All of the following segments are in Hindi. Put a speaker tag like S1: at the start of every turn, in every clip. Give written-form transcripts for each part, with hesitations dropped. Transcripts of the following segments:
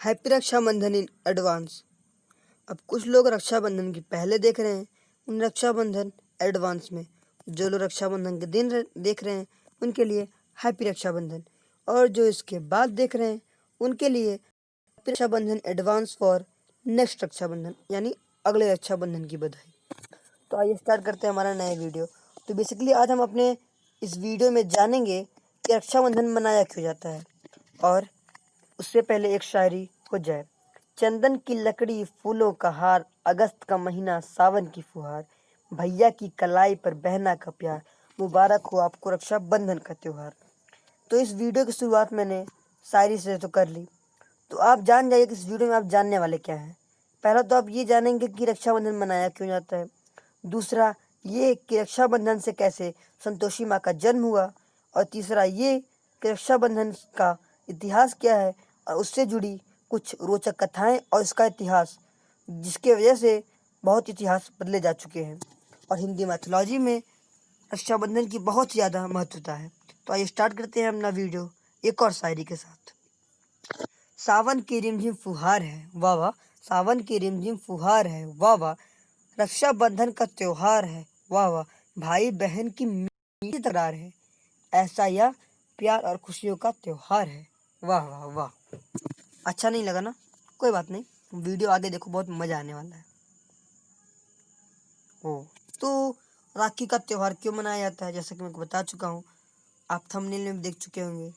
S1: Happy Rakshabandhan in advance. अब कुछ लोग रक्षाबंधन की पहले देख रहे हैं, उन रक्षाबंधन एडवांस में। जो लोग रक्षाबंधन के दिन देख रहे हैं उनके लिए हैप्पी रक्षाबंधन, और जो इसके बाद देख रहे हैं उनके लिए happy Rakshabandhan advance for next Rakshabandhan, यानी अगले रक्षाबंधन की बधाई। तो आइए स्टार्ट करते हैं हमारा नया वीडियो। तो बेसिकली आज हम अपने इस वीडियो में जानेंगे कि रक्षाबंधन मनाया क्यों जाता है, और उससे पहले एक शायरी हो जाए। चंदन की लकड़ी फूलों का हार, अगस्त का महीना सावन की फुहार, भैया की कलाई पर बहना का प्यार, मुबारक हो आपको रक्षाबंधन का त्योहार। तो इस वीडियो की शुरुआत मैंने शायरी से तो कर ली, तो आप जान जाइए कि इस वीडियो में आप जानने वाले क्या हैं। पहला तो आप ये जानेंगे कि रक्षाबंधन मनाया क्यों जाता है, दूसरा ये कि रक्षाबंधन से कैसे संतोषी माँ का जन्म हुआ, और तीसरा ये कि रक्षाबंधन का इतिहास क्या है और उससे जुड़ी कुछ रोचक कथाएं और इसका इतिहास, जिसके वजह से बहुत इतिहास बदले जा चुके हैं। और हिंदी मैथोलॉजी में रक्षाबंधन की बहुत ज़्यादा महत्वता है। तो आइए स्टार्ट करते हैं अपना वीडियो एक और शायरी के साथ। सावन की रिमझिम फुहार है वाह वाह, सावन की रिमझिम फुहार है वाह वाह, रक्षाबंधन का त्योहार है वाह वाह, भाई बहन की मीठी तकरार है, ऐसा यह प्यार और खुशियों का त्योहार है वाह वाह वाह। अच्छा नहीं लगा ना? कोई बात नहीं, वीडियो आगे देखो, बहुत मजा आने वाला है। ओ तो राखी का त्योहार क्यों मनाया जाता है, जैसा कि मैं बता चुका हूँ, आप थंबनेल में देख चुके होंगे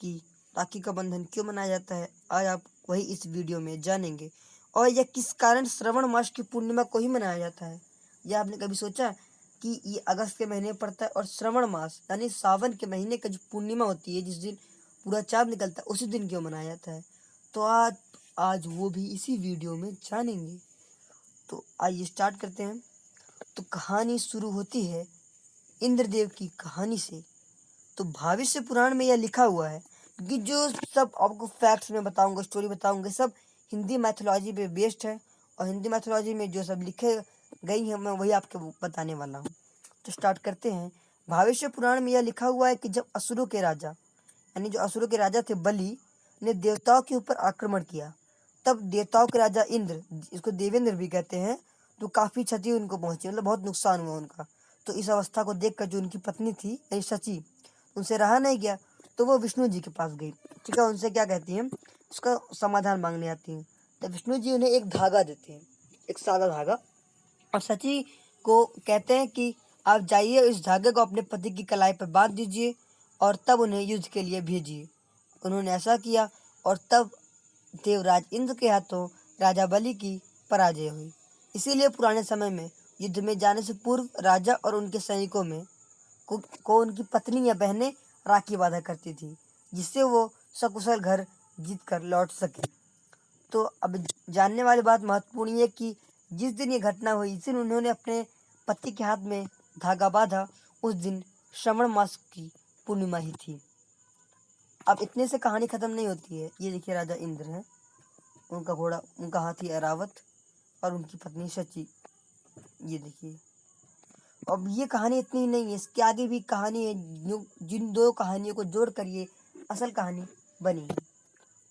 S1: कि राखी का बंधन क्यों मनाया जाता है। आज आप वही इस वीडियो में जानेंगे। और यह किस कारण श्रवण मास की पूर्णिमा को ही मनाया जाता है। यह आपने कभी सोचा कि ये अगस्त के महीने में पड़ता है, और श्रवण मास यानी सावन के महीने का जो पूर्णिमा होती है, जिस दिन पूरा चाँद निकलता है, उसी दिन क्यों मनाया जाता है? तो आज वो भी इसी वीडियो में जानेंगे। तो आइए स्टार्ट करते हैं। तो कहानी शुरू होती है इंद्रदेव की कहानी से। तो भविष्य पुराण में यह लिखा हुआ है, क्योंकि जो सब आपको फैक्ट्स में बताऊंगा, स्टोरी बताऊंगा, सब हिंदी मैथोलॉजी पे बेस्ड है, और हिंदी मैथोलॉजी में जो सब लिखे गई है मैं वही आपको बताने वाला हूँ। तो स्टार्ट करते हैं। भविष्य पुराण में यह लिखा हुआ है कि जब असुरों के राजा, यानी जो असुरों के राजा थे बलि, ने देवताओं के ऊपर आक्रमण किया, तब देवताओं के राजा इंद्र, इसको देवेंद्र भी कहते हैं, तो काफ़ी क्षति उनको पहुंची, मतलब बहुत नुकसान हुआ उनका। तो इस अवस्था को देखकर जो उनकी पत्नी थी यानी शची, उनसे रहा नहीं गया, तो वो विष्णु जी के पास गई। ठीक है, उनसे क्या कहती हैं, उसका समाधान मांगने आती हैं। तो विष्णु जी उन्हें एक धागा देते हैं, एक सादा धागा, और शची को कहते हैं कि आप जाइए, इस धागे को अपने पति की कलाई पर बांध दीजिए और तब उन्हें युद्ध के लिए भेजिए। उन्होंने ऐसा किया, और तब देवराज इंद्र के हाथों राजा बलि की पराजय हुई। इसीलिए पुराने समय में युद्ध में जाने से पूर्व राजा और उनके सैनिकों में को उनकी पत्नी या बहनें राखी बांधा करती थी, जिससे वो सकुशल घर जीत कर लौट सके। तो अब जानने वाली बात महत्वपूर्ण ये कि जिस दिन ये घटना हुई, इस दिन उन्होंने अपने पति के हाथ में धागा बांधा, उस दिन श्रवण मास की पूर्णिमा ही थी। अब इतने से कहानी खत्म नहीं होती है। ये देखिए राजा इंद्र हैं, उनका घोड़ा, उनका हाथी ऐरावत, और उनकी पत्नी शची। ये देखिए, अब ये कहानी इतनी ही नहीं है, इसके आगे भी कहानी है, जो जिन दो कहानियों को जोड़कर ये असल कहानी बनी है।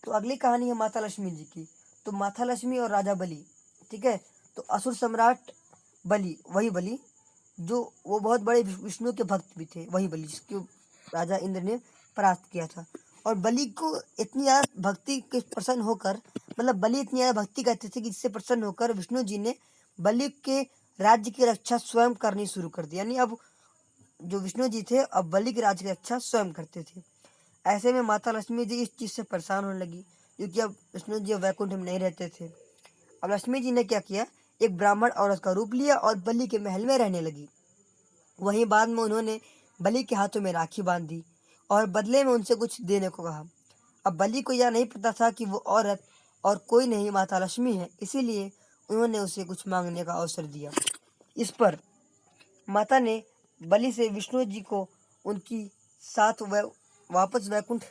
S1: तो अगली कहानी है माता लक्ष्मी जी की। तो माता लक्ष्मी और राजा बलि, ठीक है। तो असुर सम्राट बलि, वही बलि जो वो बहुत बड़े विष्णु के भक्त भी थे, वही बलि जिसको राजा इंद्र ने परास्त किया था। और बलि को इतनी ज़्यादा भक्ति के प्रसन्न होकर, मतलब बलि इतनी ज़्यादा भक्ति करते थे कि जिससे प्रसन्न होकर विष्णु जी ने बलि के राज्य की रक्षा स्वयं करनी शुरू कर दी। यानी अब जो विष्णु जी थे, अब बलि के राज्य की रक्षा स्वयं करते थे। ऐसे में माता लक्ष्मी जी इस चीज़ से परेशान होने लगी, क्योंकि अब विष्णु जी वैकुंठ में नहीं रहते थे। अब लक्ष्मी जी ने क्या किया, एक ब्राह्मण औरत का रूप लिया और बलि के महल में रहने लगी। वहीं बाद में उन्होंने बलि के हाथों में राखी बांध दी और बदले में उनसे कुछ देने को कहा। अब बलि को यह नहीं पता था कि वो औरत और कोई नहीं माता लक्ष्मी है, इसीलिए उन्होंने उसे कुछ मांगने का अवसर दिया। इस पर माता ने बलि से विष्णु जी को उनकी साथ वापस वैकुंठ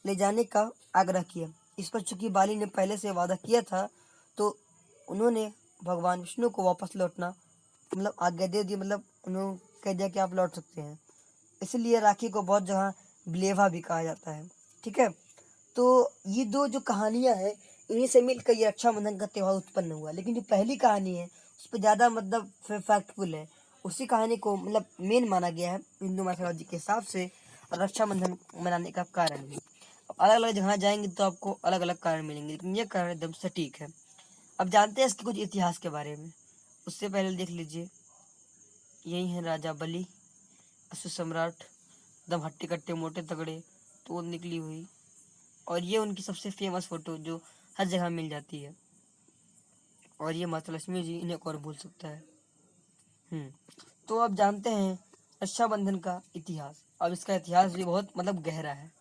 S1: ले जाने का आग्रह किया। इस पर चूंकि बाली ने पहले से वादा किया था, तो उन्होंने भगवान विष्णु को वापस लौटना मतलब आज्ञा दे दी, मतलब उन्होंने कह दिया कि आप लौट सकते हैं। इसलिए राखी को बहुत जगह ब्लेवा भी कहा जाता है। ठीक है, तो ये दो जो कहानियाँ हैं, इन्हीं से मिलकर ये रक्षाबंधन का त्यौहार उत्पन्न हुआ। लेकिन जो पहली कहानी है उस पर ज़्यादा मतलब फैक्टफुल है, उसी कहानी को मतलब मेन माना गया है हिंदू मैथोलॉजी के हिसाब से रक्षाबंधन मनाने का कारण भी। अब अलग अलग जगह जाएंगे तो आपको अलग अलग कारण मिलेंगे, लेकिन ये कारण एकदम सटीक है। अब जानते हैं इसके कुछ इतिहास के बारे में। उससे पहले देख लीजिए, यही है राजा बलि, अश्व सम्राट, एकदम हट्टे कट्टे मोटे तगड़े, तो निकली हुई। और ये उनकी सबसे फेमस फोटो जो हर जगह मिल जाती है। और ये माता लक्ष्मी जी, इन्हें कौन भूल सकता है। तो अब जानते हैं रक्षाबंधन का इतिहास। अब इसका इतिहास भी बहुत मतलब गहरा है।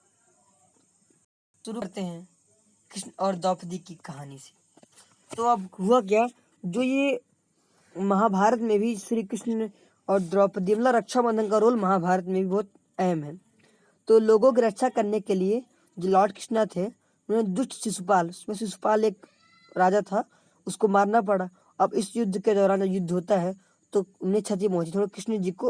S1: शुरू करते हैं कृष्ण और द्रौपदी की कहानी से। तो अब हुआ क्या, जो ये महाभारत में भी श्री कृष्ण और द्रौपदी मतलब रक्षाबंधन का रोल महाभारत में भी बहुत अहम है। तो लोगों की रक्षा करने के लिए जो लॉर्ड कृष्णा थे, उन्होंने दुष्ट शिशुपाल, उसमें शिशुपाल एक राजा था, उसको मारना पड़ा। अब इस युद्ध के दौरान जब युद्ध होता है तो उन्हें क्षति पहुंची, थोड़ा कृष्ण जी को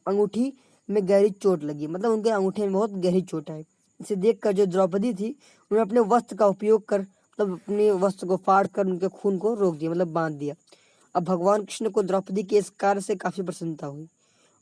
S1: अंगूठी में गहरी चोट लगी, मतलब उनके अंगूठे में बहुत गहरी चोट आई। इसे देखकर जो द्रौपदी थी, उन्होंने अपने वस्त्र का उपयोग कर मतलब अपने वस्त्र को फाड़ कर उनके खून को रोक दिया, मतलब बांध दिया। अब भगवान कृष्ण को द्रौपदी के इस कार्य से काफी प्रसन्नता हुई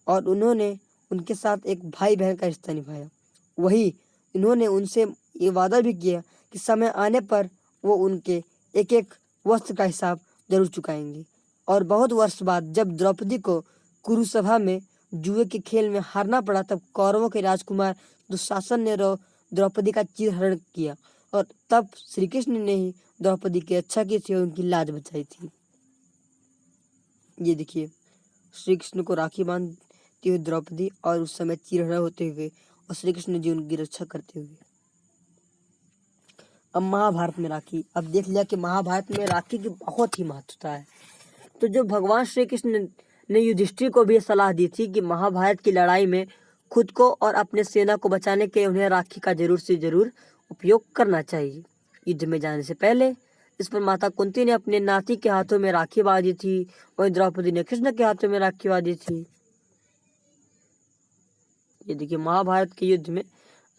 S1: और उन्होंने उनके साथ एक भाई बहन का रिश्ता निभाया। वही इन्होंने उनसे ये वादा भी किया कि समय आने पर वो उनके एक एक वस्त्र का हिसाब जरूर चुकाएंगे। और बहुत वर्ष बाद जब द्रौपदी को कुरुसभा में जुए के खेल में हारना पड़ा, तब कौरवों के राजकुमार दुशासन ने द्रौपदी का चीरहरण किया और तब श्री कृष्ण ने ही द्रौपदी की रक्षा की थी और उनकी लाज बचाई थी। ये देखिए, श्री कृष्ण को राखी बांधती हुई द्रौपदी और उस समय चीरहरण होते हुए और श्री कृष्ण जी उनकी रक्षा करते हुए। अब महाभारत में राखी। अब देख लिया कि महाभारत में राखी की बहुत ही महत्वता है। तो जो भगवान श्री कृष्ण ने युधिष्ठिर को भी सलाह दी थी कि महाभारत की लड़ाई में खुद को और अपने सेना को बचाने के उन्हें राखी का जरूर से जरूर उपयोग करना चाहिए। युद्ध में जाने से पहले इस पर माता कुंती ने अपने नाती के हाथों में राखी बांधी थी, वहीं द्रौपदी ने कृष्ण के हाथों में राखी बांधी थी। ये देखिए, महाभारत के युद्ध में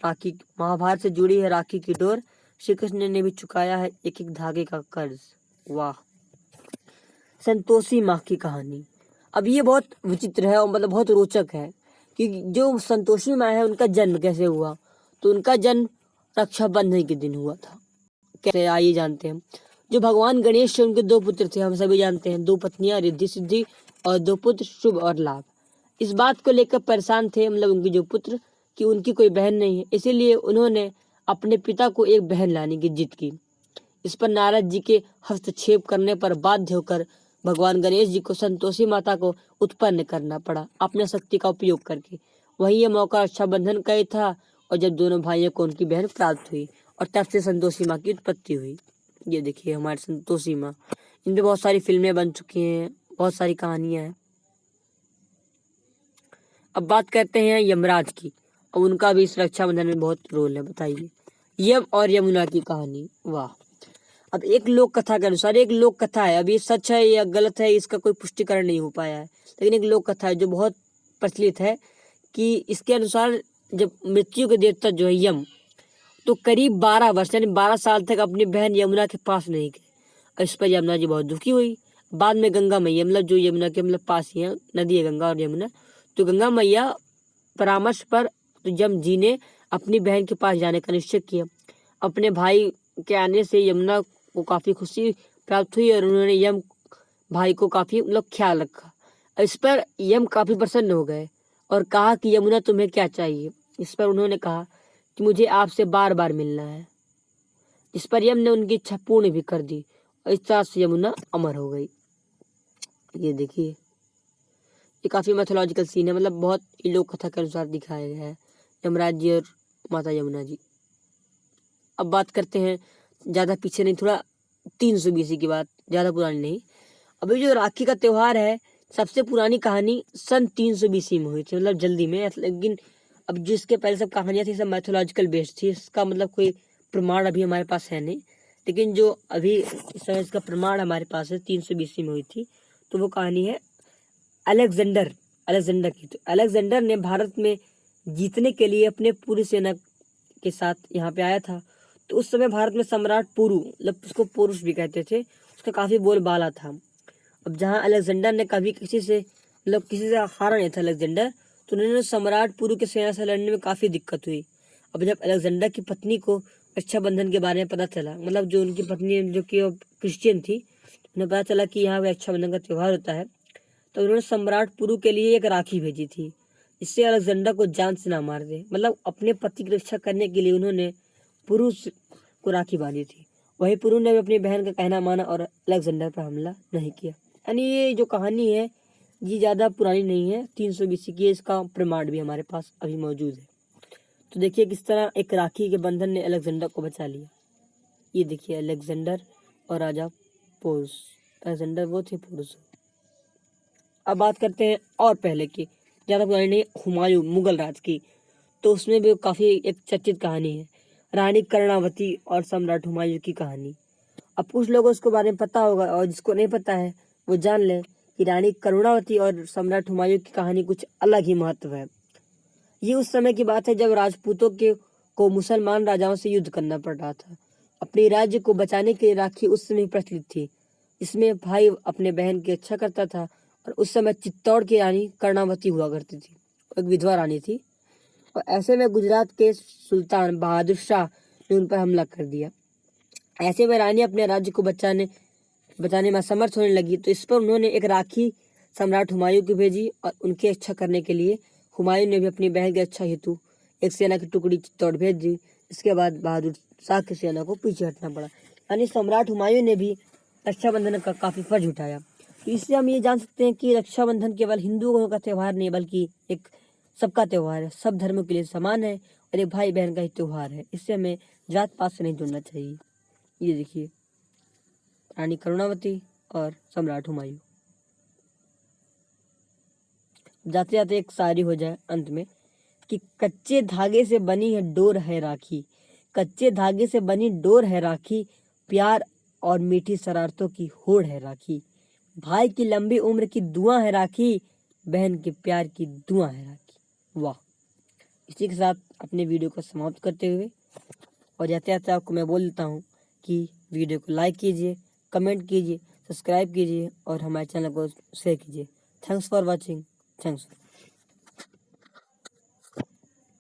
S1: राखी, महाभारत से जुड़ी है राखी की डोर, श्री कृष्ण ने भी चुकाया है एक एक धागे का कर्ज। वाह। संतोषी माँ की कहानी। अब ये बहुत विचित्र है और मतलब बहुत रोचक है कि जो संतोषी माँ है उनका जन्म कैसे हुआ। तो उनका जन्म रक्षाबंधन के दिन हुआ था। कैसे, आइए जानते हैं। जो भगवान गणेश से उनके दो पुत्र थे, हम सभी जानते हैं, दो पत्नियां रिद्धि सिद्धि और दो पुत्र शुभ और लाभ। इस बात को लेकर परेशान थे मतलब उनके जो पुत्र कि उनकी कोई बहन नहीं है, इसीलिए उन्होंने अपने पिता को एक बहन लाने की जिद की। इस पर नारद जी के हस्तक्षेप करने पर बाध्य होकर भगवान गणेश जी को संतोषी माता को उत्पन्न करना पड़ा अपने शक्ति का उपयोग करके। वही ये मौका रक्षाबंधन का ही था और जब दोनों भाइयों को उनकी बहन प्राप्त हुई और तब से संतोषी माँ की उत्पत्ति हुई। ये देखिए हमारी संतोषी माँ, इन पे बहुत सारी फिल्में बन चुकी हैं, बहुत सारी कहानियां हैं। अब बात करते हैं यमराज की। अब उनका भी इस रक्षाबंधन में बहुत रोल है। बताइए, यम और यमुना की कहानी। वाह। अब एक लोक कथा के अनुसार, एक लोक कथा है, अब ये सच है या गलत है इसका कोई पुष्टिकरण नहीं हो पाया है, लेकिन एक लोक कथा है जो बहुत प्रचलित है कि इसके अनुसार जब मृत्यु के देवता जो है यम, तो करीब 12 वर्ष यानी 12 साल तक अपनी बहन यमुना के पास नहीं गए। इस पर यमुना जी बहुत दुखी हुई। बाद में गंगा मैया, मतलब जो यमुना के मतलब पास ही है, नदी है गंगा और यमुना, तो गंगा मैया परामर्श पर तो यम जी ने अपनी बहन के पास जाने का निश्चय किया। अपने भाई के आने से यमुना को काफी खुशी प्राप्त हुई और उन्होंने यम भाई को काफी मतलब ख्याल रखा। इस पर यम काफी प्रसन्न हो गए और कहा कि यमुना तुम्हें क्या चाहिए। इस पर उन्होंने कहा कि मुझे आपसे बार बार मिलना है। इस पर यम ने उनकी इच्छा पूर्ण भी कर दी और इस तरह से यमुना अमर हो गई। ये देखिए, ये काफी मैथोलॉजिकल सीन है, मतलब बहुत लोक कथा के अनुसार दिखाया गया है यमराज जी और माता यमुना जी। अब बात करते हैं ज्यादा पीछे नहीं, थोड़ा 300 BC की बात, ज्यादा पुरानी नहीं। अभी जो राखी का त्योहार है, सबसे पुरानी कहानी सन 300 BC में हुई थी, मतलब जल्दी में। लेकिन अब जिसके पहले सब कहानियां थी सब मैथोलॉजिकल बेस्ड थी, इसका मतलब कोई प्रमाण अभी हमारे पास है नहीं। लेकिन जो अभी इस समय इसका प्रमाण हमारे पास है 300 BC में हुई थी, तो वो कहानी है अलेक्जेंडर की। तो अलेक्जेंडर ने भारत में जीतने के लिए अपने पूरी सेना के साथ यहाँ पे आया था। तो उस समय भारत में सम्राट पुरु, मतलब उसको पुरुष भी कहते थे, उसका काफ़ी बोलबाला था। अब जहाँ अलेक्जेंडर ने कभी किसी से हारा नहीं था अलेक्जेंडर, तो उन्होंने सम्राट पुरु की सेना से लड़ने में काफ़ी दिक्कत हुई। अब जब अलेक्जेंडर की पत्नी को रक्षाबंधन के बारे में पता चला, मतलब जो उनकी पत्नी जो कि क्रिश्चियन थी, उन्हें पता चला कि यहाँ पे रक्षाबंधन का त्यौहार होता है, तो उन्होंने सम्राट पुरु के लिए एक राखी भेजी थी, इससे अलेक्जेंडर को जान से ना मार दे। मतलब अपने पति की रक्षा करने के लिए उन्होंने पुरु को राखी बांधी थी। वही पुरु ने भी अपनी बहन का कहना माना और अलेक्जेंडर पर हमला नहीं किया। यानी ये जो कहानी है ये ज़्यादा पुरानी नहीं है, 300 BC की है। इसका प्रमाण भी हमारे पास अभी मौजूद है। तो देखिए किस तरह एक राखी के बंधन ने अलेक्जेंडर को बचा लिया। ये देखिए अलेक्जेंडर और राजा पोरस। अलेक्जेंडर वो थे, पोरस। अब बात करते हैं और पहले की, ज़्यादा पुरानी नहीं, हुमायूं मुगल राज की। तो उसमें भी काफ़ी एक चर्चित कहानी है, रानी कर्णावती और सम्राट हुमायूं की कहानी। अब कुछ लोगों को उसके बारे में पता होगा, और जिसको नहीं पता है वो जान ले कि रानी कर्णावती और सम्राट हुमायूं की कहानी कुछ अलग ही महत्व है। ये उस समय की बात है जब राजपूतों को मुसलमान राजाओं से युद्ध करना पड़ रहा था। अपने राज्य को बचाने के लिए राखी उस समय प्रचलित थी, इसमें भाई अपने बहन की रक्षा करता था। और उस समय चित्तौड़ की रानी कर्णावती हुआ करती थी, एक विधवा रानी थी। और ऐसे में गुजरात के सुल्तान बहादुर शाह ने उन पर हमला कर दिया। ऐसे में रानी अपने राज्य को बचाने में असमर्थ होने लगी, तो इस पर उन्होंने एक राखी सम्राट हुमायूं की भेजी और उनकी रक्षा करने के लिए हुमायूं ने भी अपनी बहन की रक्षा हेतु एक सेना की टुकड़ी चित्तौड़ भेज दी। इसके बाद बहादुर शाह की सेना को पीछे हटना पड़ा। यानी सम्राट हुमायूं ने भी रक्षाबंधन का काफी फर्ज उठाया। तो इससे हम ये जान सकते हैं कि रक्षाबंधन केवल हिंदुओं का त्यौहार नहीं, बल्कि एक सबका त्यौहार है, सब धर्मों के लिए समान है और एक भाई बहन का ही त्यौहार है। इससे हमें जात पात से नहीं जुड़ना चाहिए। ये देखिए रानी करुणावती और सम्राट हुमायूं। जाते जाते एक शायरी हो जाए अंत में कि कच्चे धागे से बनी है डोर है राखी, कच्चे धागे से बनी डोर है राखी, प्यार और मीठी शरारतों की होड़ है राखी, भाई की लंबी उम्र की दुआ है राखी, बहन के प्यार की दुआ है राखी। वाह। इसी के साथ अपने वीडियो को समाप्त करते हुए और जाते जाते आपको मैं बोल देता हूँ कि वीडियो को लाइक कीजिए, कमेंट कीजिए, सब्सक्राइब कीजिए और हमारे चैनल को शेयर कीजिए। Thanks for watching. थैंक्स।